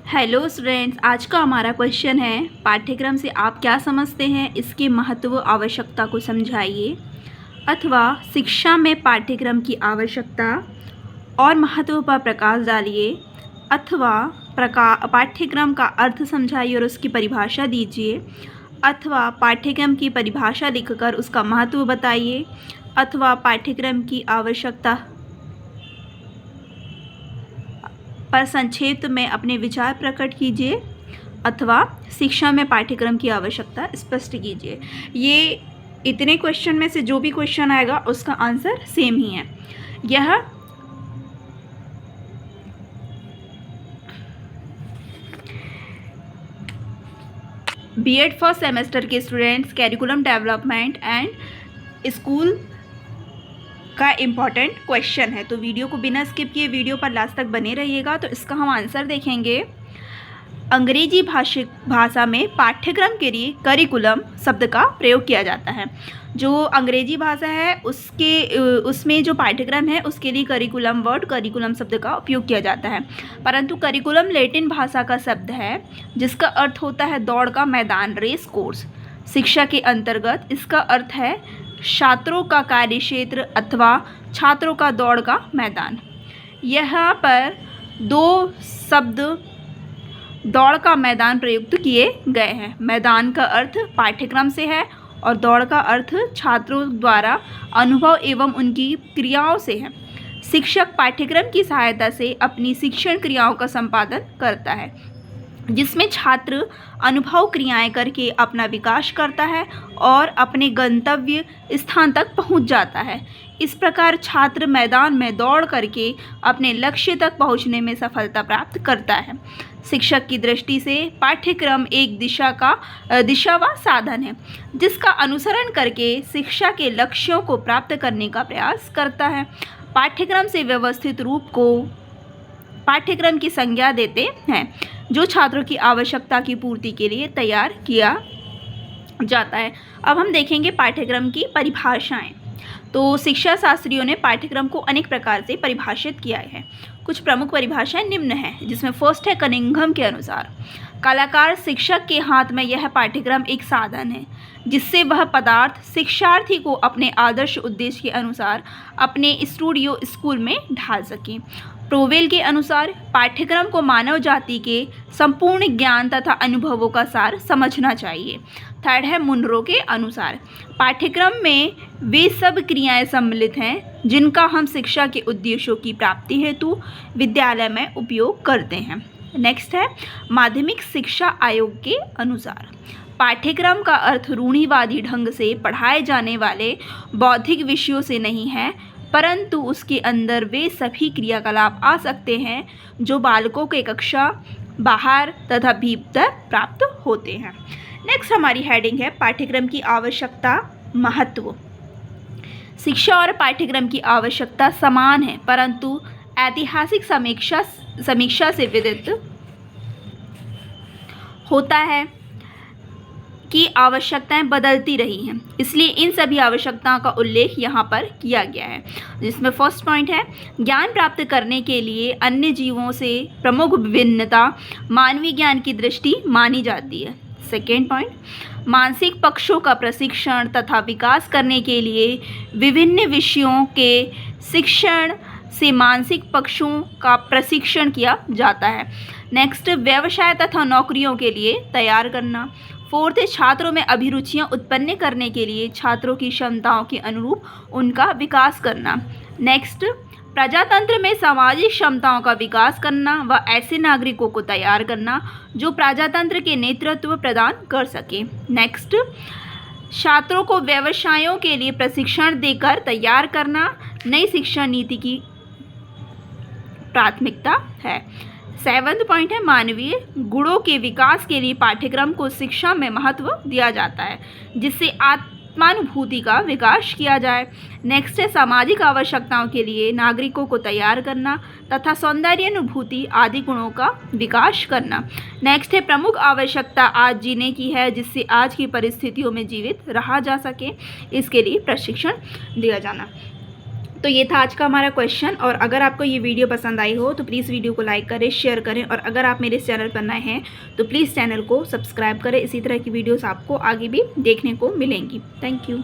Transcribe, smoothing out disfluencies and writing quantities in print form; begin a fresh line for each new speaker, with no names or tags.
Hello students, आज का हमारा क्वेश्चन है पाठ्यक्रम से आप क्या समझते हैं, इसके महत्व आवश्यकता को समझाइए। अथवा शिक्षा में पाठ्यक्रम की आवश्यकता और महत्व पर प्रकाश डालिए। अथवा पाठ्यक्रम का अर्थ समझाइए और उसकी परिभाषा दीजिए। अथवा पाठ्यक्रम की परिभाषा लिखकर उसका महत्व बताइए। अथवा पाठ्यक्रम की आवश्यकता पर संक्षेप में अपने विचार प्रकट कीजिए। अथवा शिक्षा में पाठ्यक्रम की आवश्यकता स्पष्ट कीजिए। ये इतने क्वेश्चन में से जो भी क्वेश्चन आएगा उसका आंसर सेम ही है। यह बीएड फर्स्ट सेमेस्टर के students curriculum development and school का इम्पॉर्टेंट क्वेश्चन है, तो वीडियो को बिना स्किप किए वीडियो पर लास्ट तक बने रहिएगा। तो इसका हम आंसर देखेंगे। अंग्रेजी भाषा में पाठ्यक्रम के लिए करिकुलम शब्द का प्रयोग किया जाता है। जो अंग्रेजी भाषा है उसमें जो पाठ्यक्रम है उसके लिए करिकुलम शब्द का उपयोग किया जाता है। परंतु करिकुलम लैटिन भाषा का शब्द है जिसका अर्थ होता है दौड़ का मैदान, रेस कोर्स। शिक्षा के अंतर्गत इसका अर्थ है छात्रों का कार्यक्षेत्र अथवा छात्रों का दौड़ का मैदान। यहाँ पर दो शब्द दौड़ का मैदान प्रयुक्त किए गए हैं। मैदान का अर्थ पाठ्यक्रम से है और दौड़ का अर्थ छात्रों द्वारा अनुभव एवं उनकी क्रियाओं से है। शिक्षक पाठ्यक्रम की सहायता से अपनी शिक्षण क्रियाओं का संपादन करता है, जिसमें छात्र अनुभव क्रियाएं करके अपना विकास करता है और अपने गंतव्य स्थान तक पहुंच जाता है। इस प्रकार छात्र मैदान में दौड़ करके अपने लक्ष्य तक पहुंचने में सफलता प्राप्त करता है। शिक्षक की दृष्टि से पाठ्यक्रम एक दिशा व साधन है जिसका अनुसरण करके शिक्षा के लक्ष्यों को प्राप्त करने का प्रयास करता है। पाठ्यक्रम से व्यवस्थित रूप को पाठ्यक्रम की संज्ञा देते हैं जो छात्रों की आवश्यकता की पूर्ति के लिए तैयार किया जाता है। अब हम देखेंगे पाठ्यक्रम की परिभाषाएं। तो शिक्षा शास्त्रियों ने पाठ्यक्रम को अनेक प्रकार से परिभाषित किया है। कुछ प्रमुख परिभाषाएं निम्न हैं, जिसमें फर्स्ट है कनिंघम के अनुसार, कलाकार शिक्षक के हाथ में यह पाठ्यक्रम एक साधन है जिससे वह पदार्थ शिक्षार्थी को अपने आदर्श उद्देश्य के अनुसार अपने स्कूल में ढाल सके। प्रोवेल के अनुसार पाठ्यक्रम को मानव जाति के संपूर्ण ज्ञान तथा अनुभवों का सार समझना चाहिए। थर्ड है मुनरो के अनुसार, पाठ्यक्रम में वे सब क्रियाएं सम्मिलित हैं जिनका हम शिक्षा के उद्देश्यों की प्राप्ति हेतु विद्यालय में उपयोग करते हैं। नेक्स्ट है माध्यमिक शिक्षा आयोग के अनुसार, पाठ्यक्रम का अर्थ रूढ़िवादी ढंग से पढ़ाए जाने वाले बौद्धिक विषयों से नहीं है, परंतु उसके अंदर वे सभी क्रियाकलाप आ सकते हैं जो बालकों के कक्षा बाहर तथा भीतर प्राप्त होते हैं। नेक्स्ट हमारी हेडिंग है पाठ्यक्रम की आवश्यकता महत्व। शिक्षा और पाठ्यक्रम की आवश्यकता समान है, परंतु ऐतिहासिक समीक्षा से विदित होता है की आवश्यकताएं बदलती रही हैं, इसलिए इन सभी आवश्यकताओं का उल्लेख यहाँ पर किया गया है। जिसमें फर्स्ट पॉइंट है ज्ञान प्राप्त करने के लिए अन्य जीवों से प्रमुख विभिन्नता मानवीय ज्ञान की दृष्टि मानी जाती है। सेकेंड पॉइंट मानसिक पक्षों का प्रशिक्षण तथा विकास करने के लिए विभिन्न विषयों के शिक्षण से मानसिक पक्षों का प्रशिक्षण किया जाता है। नेक्स्ट व्यवसाय तथा नौकरियों के लिए तैयार करना। फोर्थ है छात्रों में अभिरुचियां उत्पन्न करने के लिए छात्रों की क्षमताओं के अनुरूप उनका विकास करना। नेक्स्ट प्रजातंत्र में सामाजिक क्षमताओं का विकास करना व ऐसे नागरिकों को तैयार करना जो प्रजातंत्र के नेतृत्व प्रदान कर सके। नेक्स्ट छात्रों को व्यवसायों के लिए प्रशिक्षण देकर तैयार करना नई शिक्षा नीति की प्राथमिकता है। सेवंथ पॉइंट है मानवीय गुणों के विकास के लिए पाठ्यक्रम को शिक्षा में महत्व दिया जाता है जिससे आत्मानुभूति का विकास किया जाए। नेक्स्ट है सामाजिक आवश्यकताओं के लिए नागरिकों को तैयार करना तथा सौंदर्यानुभूति आदि गुणों का विकास करना। नेक्स्ट है प्रमुख आवश्यकता आज जीने की है जिससे आज की परिस्थितियों में जीवित रहा जा सके, इसके लिए प्रशिक्षण दिया जाना। तो ये था आज का हमारा क्वेश्चन। और अगर आपको ये वीडियो पसंद आई हो तो प्लीज़ वीडियो को लाइक करें, शेयर करें, और अगर आप मेरे इस चैनल पर नए हैं तो प्लीज़ चैनल को सब्सक्राइब करें। इसी तरह की वीडियोस आपको आगे भी देखने को मिलेंगी। Thank you.